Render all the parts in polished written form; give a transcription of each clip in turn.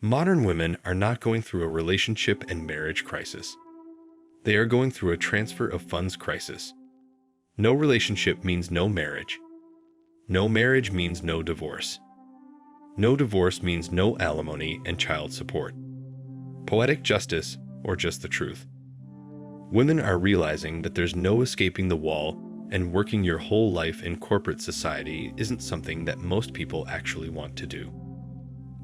Modern women are not going through a relationship and marriage crisis. They are going through a transfer of funds crisis. No relationship means no marriage. No marriage means no divorce. No divorce means no alimony and child support. Poetic justice, or just the truth. Women are realizing that there's no escaping the wall, and working your whole life in corporate society isn't something that most people actually want to do.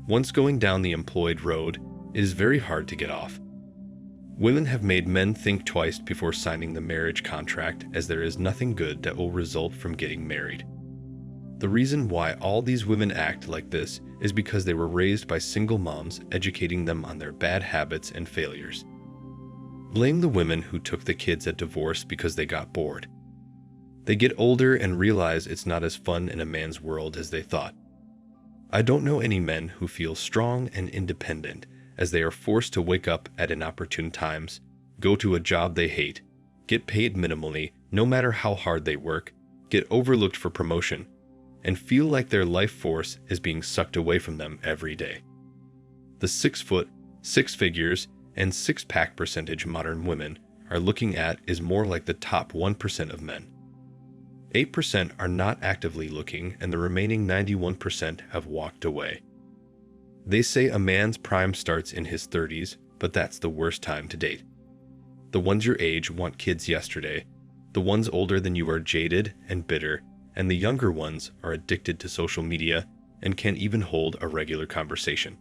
Once going down the employed road, it is very hard to get off. Women have made men think twice before signing the marriage contract, as there is nothing good that will result from getting married. The reason why all these women act like this is because they were raised by single moms educating them on their bad habits and failures. Blame the women who took the kids at divorce because they got bored. They get older and realize it's not as fun in a man's world as they thought. I don't know any men who feel strong and independent, as they are forced to wake up at inopportune times, go to a job they hate, get paid minimally no matter how hard they work, get overlooked for promotion, and feel like their life force is being sucked away from them every day. The 6 foot, 6 figures, and 6-pack percentage modern women are looking at is more like the top 1% of men. 8% are not actively looking, and the remaining 91% have walked away. They say a man's prime starts in his 30s, but that's the worst time to date. The ones your age want kids yesterday, the ones older than you are jaded and bitter, and the younger ones are addicted to social media and can't even hold a regular conversation.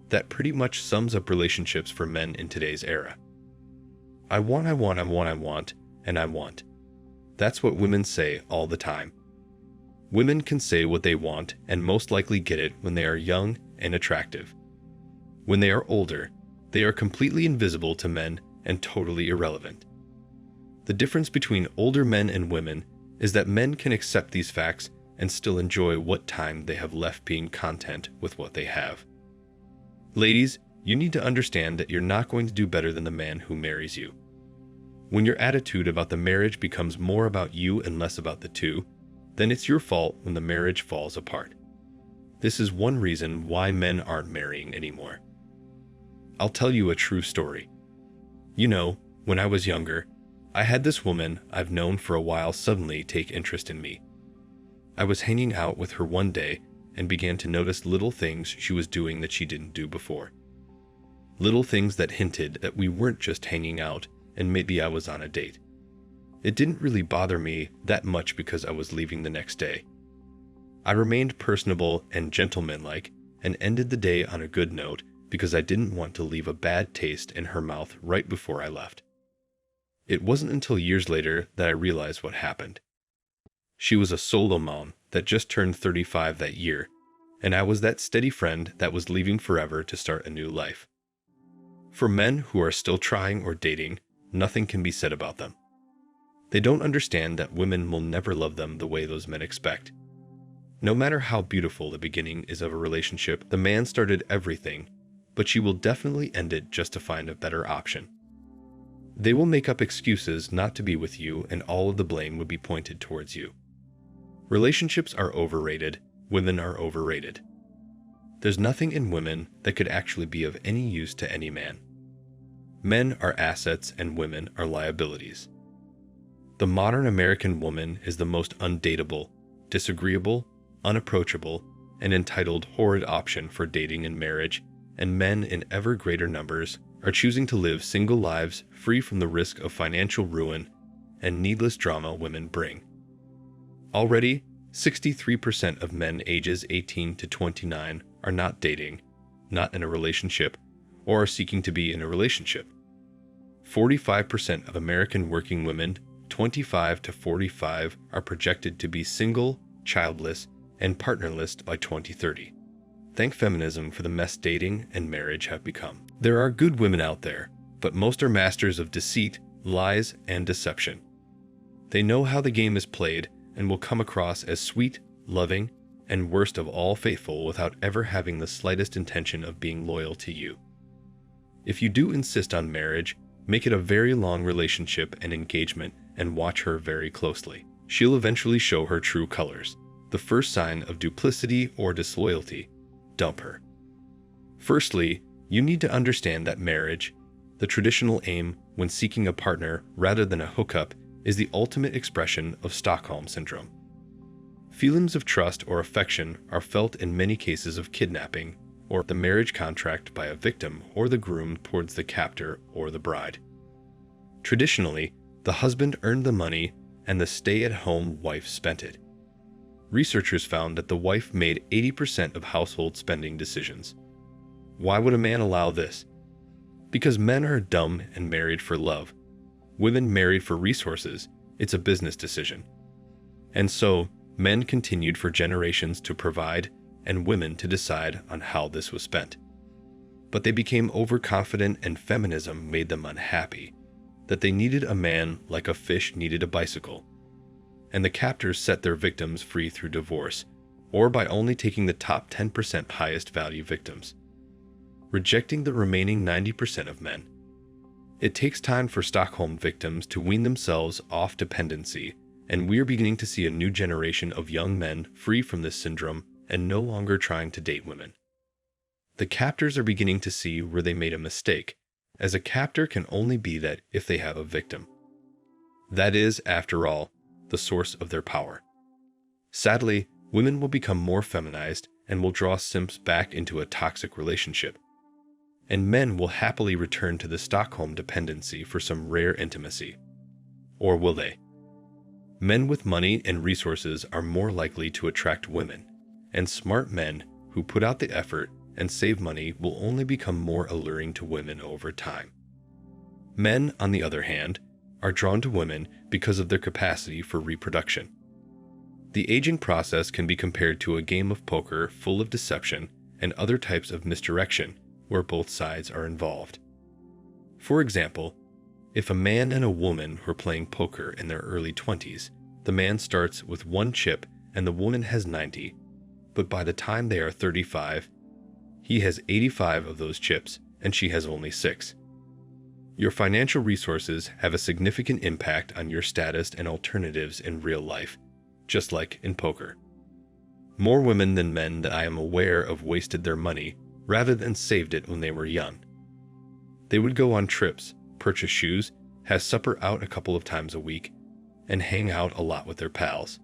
That pretty much sums up relationships for men in today's era. I want. That's what women say all the time. Women can say what they want and most likely get it when they are young and attractive. When they are older, they are completely invisible to men and totally irrelevant. The difference between older men and women is that men can accept these facts and still enjoy what time they have left being content with what they have. Ladies, you need to understand that you're not going to do better than the man who marries you. When your attitude about the marriage becomes more about you and less about the two, then it's your fault when the marriage falls apart. This is one reason why men aren't marrying anymore. I'll tell you a true story. You know, when I was younger, I had this woman I've known for a while suddenly take interest in me. I was hanging out with her one day and began to notice little things she was doing that she didn't do before. Little things that hinted that we weren't just hanging out and maybe I was on a date. It didn't really bother me that much because I was leaving the next day. I remained personable and gentlemanlike and ended the day on a good note because I didn't want to leave a bad taste in her mouth right before I left. It wasn't until years later that I realized what happened. She was a solo mom that just turned 35 that year, and I was that steady friend that was leaving forever to start a new life. For men who are still trying or dating, nothing can be said about them. They don't understand that women will never love them the way those men expect. No matter how beautiful the beginning is of a relationship, the man started everything, but she will definitely end it just to find a better option. They will make up excuses not to be with you, and all of the blame would be pointed towards you. Relationships are overrated. Women are overrated. There's nothing in women that could actually be of any use to any man. Men are assets and women are liabilities. The modern American woman is the most undateable, disagreeable, unapproachable, and entitled horrid option for dating and marriage, and men in ever greater numbers are choosing to live single lives free from the risk of financial ruin and needless drama women bring. Already, 63% of men ages 18 to 29 are not dating, not in a relationship, or are seeking to be in a relationship. 45% of American working women, 25 to 45, are projected to be single, childless, and partnerless by 2030. Thank feminism for the mess dating and marriage have become. There are good women out there, but most are masters of deceit, lies, and deception. They know how the game is played and will come across as sweet, loving, and worst of all faithful without ever having the slightest intention of being loyal to you. If you do insist on marriage, make it a very long relationship and engagement and watch her very closely. She'll eventually show her true colors. The first sign of duplicity or disloyalty, dump her. Firstly, you need to understand that marriage, the traditional aim when seeking a partner rather than a hookup, is the ultimate expression of Stockholm Syndrome. Feelings of trust or affection are felt in many cases of kidnapping or the marriage contract by a victim or the groom towards the captor or the bride. Traditionally, the husband earned the money and the stay-at-home wife spent it. Researchers found that the wife made 80% of household spending decisions. Why would a man allow this? Because men are dumb and married for love. Women married for resources. It's a business decision. And so, men continued for generations to provide and women to decide on how this was spent. But they became overconfident and feminism made them unhappy, that they needed a man like a fish needed a bicycle. And the captors set their victims free through divorce, or by only taking the top 10% highest value victims, rejecting the remaining 90% of men. It takes time for Stockholm victims to wean themselves off dependency, and we're beginning to see a new generation of young men free from this syndrome and no longer trying to date women. The captors are beginning to see where they made a mistake, as a captor can only be that if they have a victim. That is, after all, the source of their power. Sadly, women will become more feminized and will draw simps back into a toxic relationship. And men will happily return to the Stockholm dependency for some rare intimacy. Or will they? Men with money and resources are more likely to attract women, and smart men who put out the effort and save money will only become more alluring to women over time. Men, on the other hand, are drawn to women because of their capacity for reproduction. The aging process can be compared to a game of poker full of deception and other types of misdirection where both sides are involved. For example, if a man and a woman were playing poker in their early 20s, the man starts with 1 chip and the woman has 90, but by the time they are 35, he has 85 of those chips and she has only 6. Your financial resources have a significant impact on your status and alternatives in real life, just like in poker. More women than men that I am aware of wasted their money rather than saved it when they were young. They would go on trips, purchase shoes, have supper out a couple of times a week, and hang out a lot with their pals.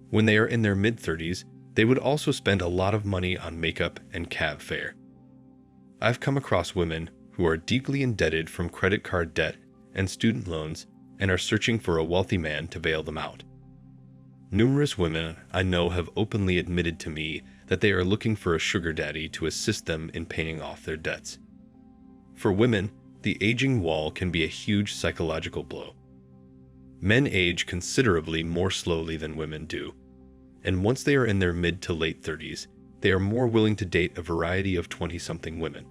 When they are in their mid-30s, they would also spend a lot of money on makeup and cab fare. I've come across women who are deeply indebted from credit card debt and student loans and are searching for a wealthy man to bail them out. Numerous women I know have openly admitted to me that they are looking for a sugar daddy to assist them in paying off their debts. For women, the aging wall can be a huge psychological blow. Men age considerably more slowly than women do, and once they are in their mid to late 30s, they are more willing to date a variety of 20-something women.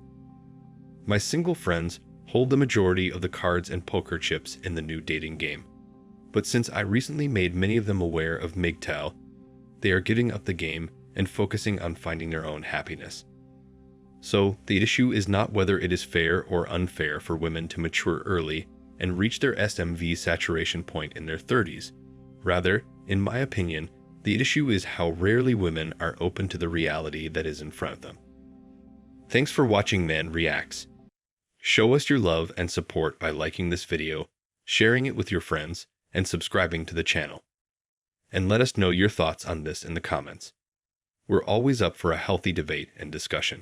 My single friends hold the majority of the cards and poker chips in the new dating game, but since I recently made many of them aware of MGTOW, they are giving up the game and focusing on finding their own happiness. So, the issue is not whether it is fair or unfair for women to mature early and reach their SMV saturation point in their 30s. Rather, in my opinion, the issue is how rarely women are open to the reality that is in front of them. Thanks for watching Man Reacts. Show us your love and support by liking this video, sharing it with your friends, and subscribing to the channel. And let us know your thoughts on this in the comments. We're always up for a healthy debate and discussion.